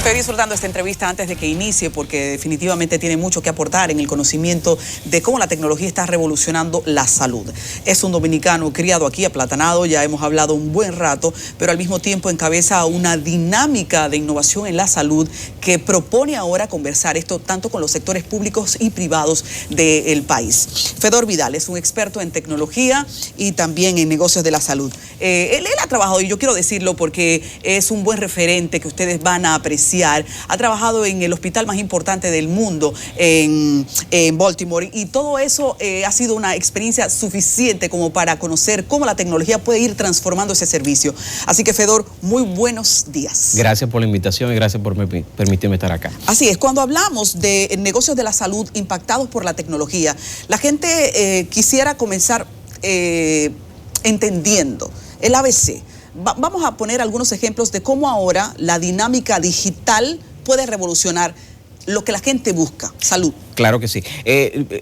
Estoy disfrutando esta entrevista antes de que inicie porque definitivamente tiene mucho que aportar en el conocimiento de cómo la tecnología está revolucionando la salud. Es un dominicano criado aquí, aplatanado, ya hemos hablado un buen rato, pero al mismo tiempo encabeza una dinámica de innovación en la salud que propone ahora conversar esto tanto con los sectores públicos y privados del país. Fedor Vidal es un experto en tecnología y también en negocios de la salud. Él ha trabajado, y yo quiero decirlo porque es un buen referente que ustedes van a apreciar. Ha trabajado en el hospital más importante del mundo, en Baltimore, y todo eso ha sido una experiencia suficiente como para conocer cómo la tecnología puede ir transformando ese servicio. Así que, Fedor, muy buenos días. Gracias por la invitación y gracias por permitirme estar acá. Así es, cuando hablamos de negocios de la salud impactados por la tecnología, la gente quisiera comenzar entendiendo el ABC. Vamos a poner algunos ejemplos de cómo ahora la dinámica digital puede revolucionar lo que la gente busca, salud. Claro que sí.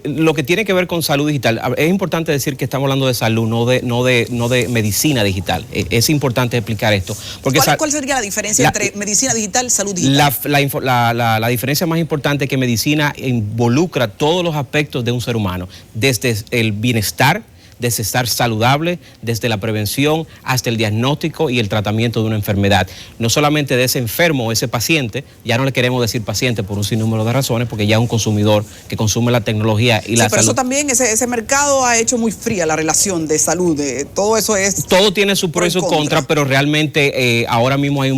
Lo que tiene que ver con salud digital, es importante decir que estamos hablando de salud, no de medicina digital. Es importante explicar esto. Porque ¿Cuál sería la diferencia entre medicina digital y salud digital? La diferencia más importante es que medicina involucra todos los aspectos de un ser humano, desde el bienestar, desde estar saludable, desde la prevención hasta el diagnóstico y el tratamiento de una enfermedad. No solamente de ese enfermo o ese paciente, ya no le queremos decir paciente por un sinnúmero de razones, porque ya es un consumidor que consume la tecnología y la salud. Pero eso también, ese mercado ha hecho muy fría la relación de salud, todo eso es... Todo tiene su pro y su contra, pero realmente ahora mismo hay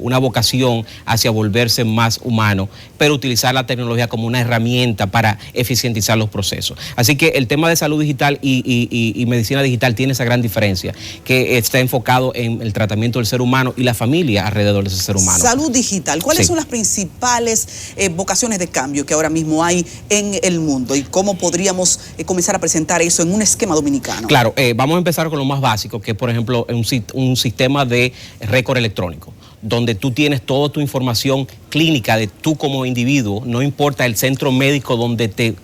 una vocación hacia volverse más humano, pero utilizar la tecnología como una herramienta para eficientizar los procesos. Así que el tema de salud digital y medicina digital tiene esa gran diferencia, que está enfocado en el tratamiento del ser humano y la familia alrededor de ese ser humano. Salud digital, ¿cuáles son las principales vocaciones de cambio que ahora mismo hay en el mundo y cómo podríamos comenzar a presentar eso en un esquema dominicano? Claro, vamos a empezar con lo más básico, que es, por ejemplo, un sistema de récord electrónico, donde tú tienes toda tu información clínica de tú como individuo, no importa el centro médico donde te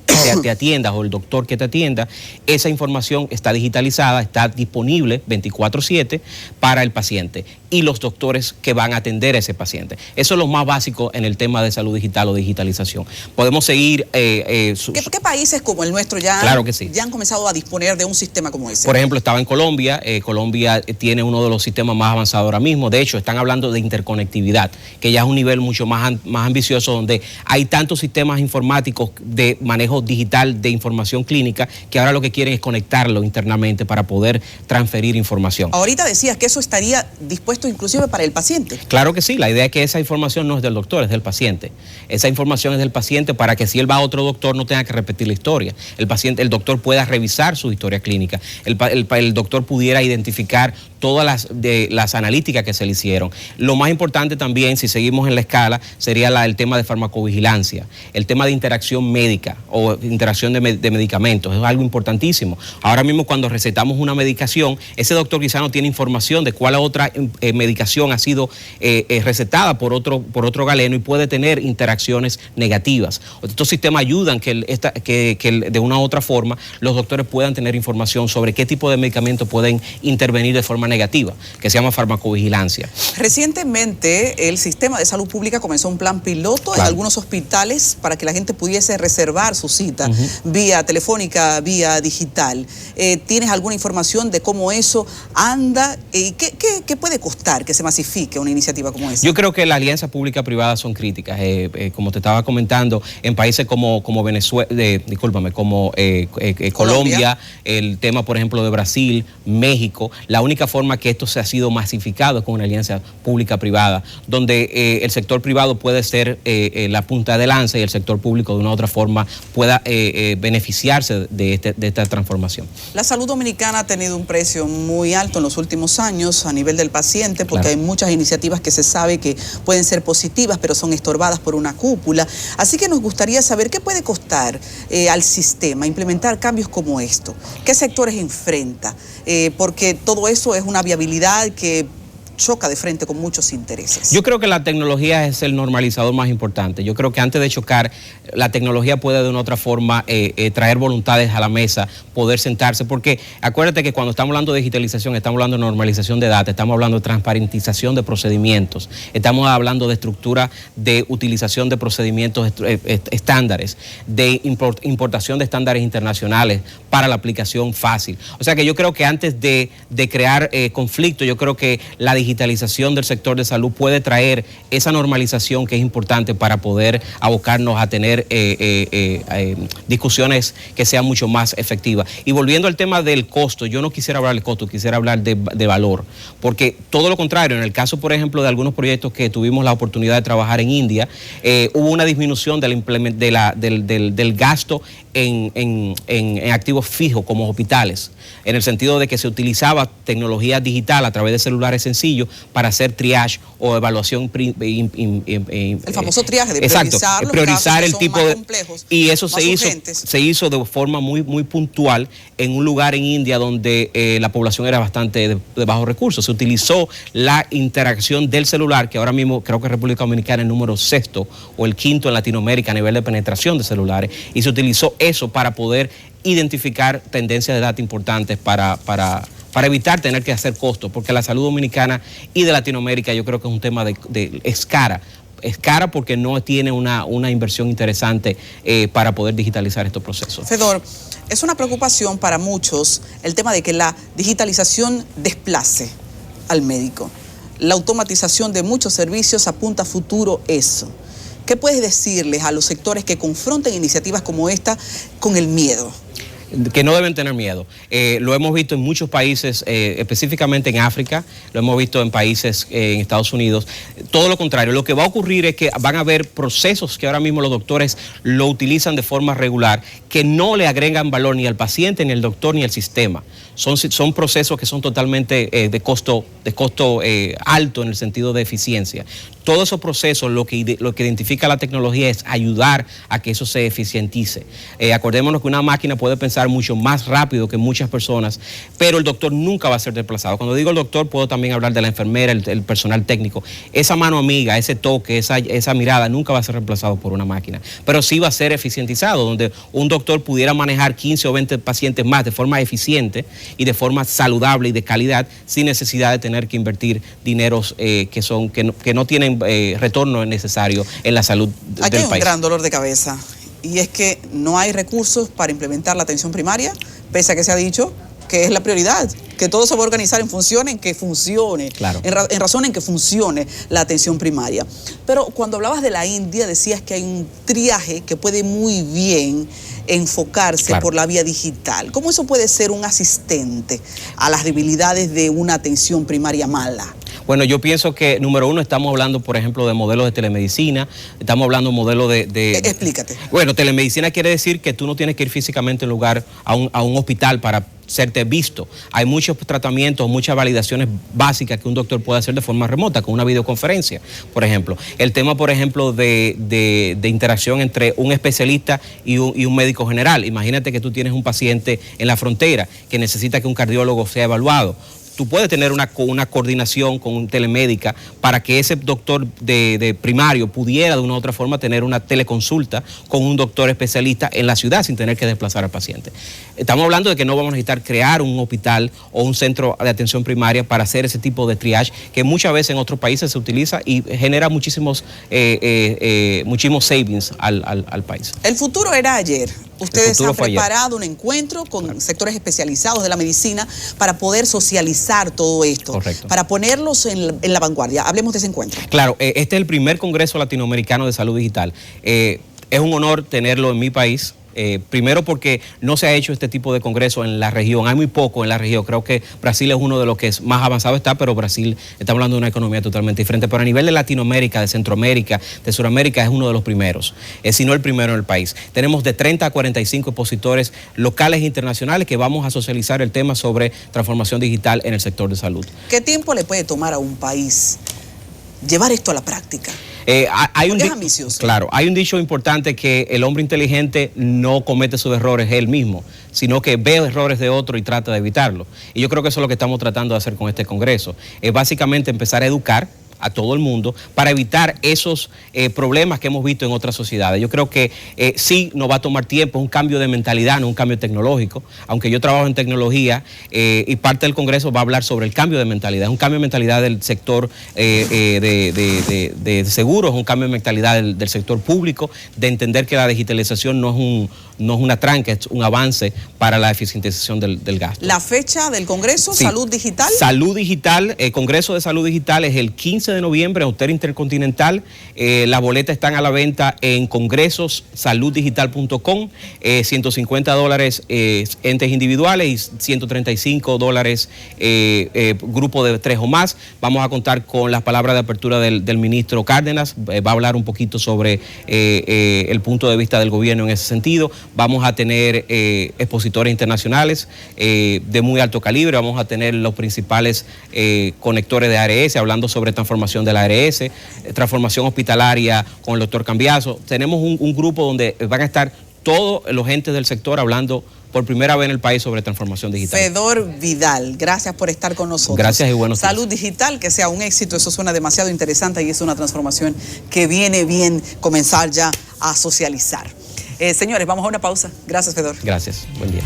atiendas o el doctor que te atienda, esa información está digitalizada, está disponible 24/7 para el paciente y los doctores que van a atender a ese paciente. Eso es lo más básico en el tema de salud digital o digitalización. Podemos seguir... ¿Qué países como el nuestro claro que sí, ya han comenzado a disponer de un sistema como ese? Por ejemplo, estaba en Colombia. Colombia tiene uno de los sistemas más avanzados ahora mismo. De hecho, están hablando de interconectividad, que ya es un nivel mucho más ambicioso, donde hay tantos sistemas informáticos de manejo digital de información clínica que ahora lo que quieren es conectarlo internamente para poder transferir información. Ahorita decías que eso estaría dispuesto inclusive para el paciente. Claro que sí, la idea es que esa información no es del doctor, es del paciente. Esa información es del paciente para que si él va a otro doctor no tenga que repetir la historia. El doctor pueda revisar su historia clínica, el doctor pudiera identificar todas las analíticas que se le hicieron. Lo más importante también, si seguimos en la escala, sería el tema de farmacovigilancia, el tema de interacción médica o interacción de medicamentos. Es algo importantísimo. Ahora mismo cuando recetamos una medicación, ese doctor quizá no tiene información de cuál otra medicación ha sido recetada por otro galeno y puede tener interacciones negativas. Estos sistemas ayudan que de una u otra forma los doctores puedan tener información sobre qué tipo de medicamentos pueden intervenir de forma negativa, que se llama farmacovigilancia. Recientemente el sistema de salud pública comenzó un plan piloto en algunos hospitales para que la gente pudiese reservar su cita vía telefónica, vía digital. ¿Tienes alguna información de cómo eso anda? ¿Qué puede costar que se masifique una iniciativa como esa? Yo creo que las alianzas públicas-privadas son críticas. Como te estaba comentando, en países como Venezuela, como Colombia, el tema, por ejemplo, de Brasil, México, la única forma que esto se ha sido masificado es con una alianza pública-privada, donde el sector privado puede ser la punta de lanza y el sector público de una u otra forma pueda beneficiarse de esta transformación. La salud dominicana ha tenido un precio muy alto en los últimos años a nivel del paciente, porque hay muchas iniciativas que se sabe que pueden ser positivas, pero son estorbadas por una cúpula. Así que nos gustaría saber qué puede costar al sistema implementar cambios como esto, qué sectores enfrenta, porque todo eso es una viabilidad que choca de frente con muchos intereses. Yo creo que la tecnología es el normalizador más importante. Yo creo que antes de chocar, la tecnología puede de una otra forma traer voluntades a la mesa, poder sentarse, porque acuérdate que cuando estamos hablando de digitalización, estamos hablando de normalización de datos, estamos hablando de transparentización de procedimientos, estamos hablando de estructura de utilización de procedimientos estándares, de importación de estándares internacionales para la aplicación fácil. O sea que yo creo que antes de crear conflicto, yo creo que la digitalización del sector de salud puede traer esa normalización que es importante para poder abocarnos a tener discusiones que sean mucho más efectivas. Y volviendo al tema del costo, yo no quisiera hablar del costo, quisiera hablar de valor, porque todo lo contrario, en el caso, por ejemplo, de algunos proyectos que tuvimos la oportunidad de trabajar en India, hubo una disminución del gasto en activos fijos como hospitales, en el sentido de que se utilizaba tecnología digital a través de celulares sencillos para hacer triage o evaluación. El famoso triaje de priorizar el tipo de complejos, y eso se hizo de forma muy puntual en un lugar en India donde la población era bastante de bajos recursos. Se utilizó la interacción del celular, que ahora mismo creo que República Dominicana es el número 6º o el 5º en Latinoamérica a nivel de penetración de celulares, y se utilizó eso para poder identificar tendencias de data importantes para evitar tener que hacer costos, porque la salud dominicana y de Latinoamérica yo creo que es un tema es cara. Es cara porque no tiene una inversión interesante para poder digitalizar estos procesos. Fedor, es una preocupación para muchos el tema de que la digitalización desplace al médico. La automatización de muchos servicios apunta a futuro eso. ¿Qué puedes decirles a los sectores que confronten iniciativas como esta con el miedo? Que no deben tener miedo. Lo hemos visto en muchos países, específicamente en África, lo hemos visto en países en Estados Unidos. Todo lo contrario, lo que va a ocurrir es que van a haber procesos que ahora mismo los doctores lo utilizan de forma regular, que no le agregan valor ni al paciente, ni al doctor, ni al sistema. Son procesos que son totalmente de costo alto en el sentido de eficiencia. Todos esos procesos, lo que identifica la tecnología es ayudar a que eso se eficientice. Acordémonos que una máquina puede pensar mucho más rápido que muchas personas, pero el doctor nunca va a ser desplazado. Cuando digo el doctor, puedo también hablar de la enfermera, el personal técnico. Esa mano amiga, ese toque, esa mirada nunca va a ser reemplazado por una máquina, pero sí va a ser eficientizado, donde un doctor pudiera manejar 15 o 20 pacientes más de forma eficiente y de forma saludable y de calidad, sin necesidad de tener que invertir dineros que no tienen retorno necesario en la salud del país. Aquí hay un gran dolor de cabeza, y es que no hay recursos para implementar la atención primaria, pese a que se ha dicho que es la prioridad, que todo se va a organizar en función en que funcione, claro, en razón en que funcione la atención primaria. Pero cuando hablabas de la India, decías que hay un triaje que puede muy bien enfocarse, claro, por la vía digital. ¿Cómo eso puede ser un asistente a las debilidades de una atención primaria mala? Bueno, yo pienso que, número uno, estamos hablando, por ejemplo, de modelos de telemedicina, estamos hablando de modelos Explícate. Bueno, telemedicina quiere decir que tú no tienes que ir físicamente en lugar a un hospital para serte visto. Hay muchos tratamientos, muchas validaciones básicas que un doctor puede hacer de forma remota, con una videoconferencia, por ejemplo. El tema, por ejemplo, de interacción entre un especialista y un médico general. Imagínate que tú tienes un paciente en la frontera que necesita que un cardiólogo sea evaluado. Tú puedes tener una coordinación con un telemédica para que ese doctor de primario pudiera de una u otra forma tener una teleconsulta con un doctor especialista en la ciudad sin tener que desplazar al paciente. Estamos hablando de que no vamos a necesitar crear un hospital o un centro de atención primaria para hacer ese tipo de triage que muchas veces en otros países se utiliza y genera muchísimos savings al país. El futuro era ayer. Ustedes han preparado un encuentro con sectores especializados de la medicina para poder socializar todo esto, correcto, para ponerlos en la vanguardia. Hablemos de ese encuentro. Claro, este es el primer Congreso Latinoamericano de Salud Digital. Es un honor tenerlo en mi país. Primero porque no se ha hecho este tipo de congreso en la región, hay muy poco en la región. Creo que Brasil es uno de los que más avanzado está, pero Brasil está hablando de una economía totalmente diferente. Pero a nivel de Latinoamérica, de Centroamérica, de Sudamérica, es uno de los primeros, si no el primero en el país. Tenemos de 30 a 45 expositores locales e internacionales que vamos a socializar el tema sobre transformación digital en el sector de salud. ¿Qué tiempo le puede tomar a un país llevar esto a la práctica? Hay es ambicioso. Claro, hay un dicho importante que el hombre inteligente no comete sus errores él mismo, sino que ve errores de otro y trata de evitarlo. Y yo creo que eso es lo que estamos tratando de hacer con este Congreso. Es básicamente empezar a educar a todo el mundo para evitar esos problemas que hemos visto en otras sociedades. Yo creo que sí nos va a tomar tiempo, es un cambio de mentalidad, no un cambio tecnológico, aunque yo trabajo en tecnología y parte del Congreso va a hablar sobre el cambio de mentalidad, es un cambio de mentalidad del sector de seguros, es un cambio de mentalidad del sector público, de entender que la digitalización no es una tranca, es un avance para la eficientización del gasto. ¿La fecha del Congreso, sí. Salud Digital? Salud Digital, Congreso de Salud Digital es el 15 de noviembre en Hotel Intercontinental. Las boletas están a la venta en congresossaluddigital.com, $150 entes individuales y $135 grupo de 3 o más. Vamos a contar con las palabras de apertura del ministro Cárdenas, va a hablar un poquito sobre el punto de vista del gobierno en ese sentido. Vamos a tener expositores internacionales de muy alto calibre, vamos a tener los principales conectores de ARS hablando sobre transformación de la ARS, transformación hospitalaria con el doctor Cambiaso. Tenemos un grupo donde van a estar todos los entes del sector hablando por primera vez en el país sobre transformación digital. Fedor Vidal, gracias por estar con nosotros. Gracias y buenos días. Salud Digital, que sea un éxito, eso suena demasiado interesante y es una transformación que viene bien comenzar ya a socializar. Señores, vamos a una pausa. Gracias, Fedor. Gracias, buen día.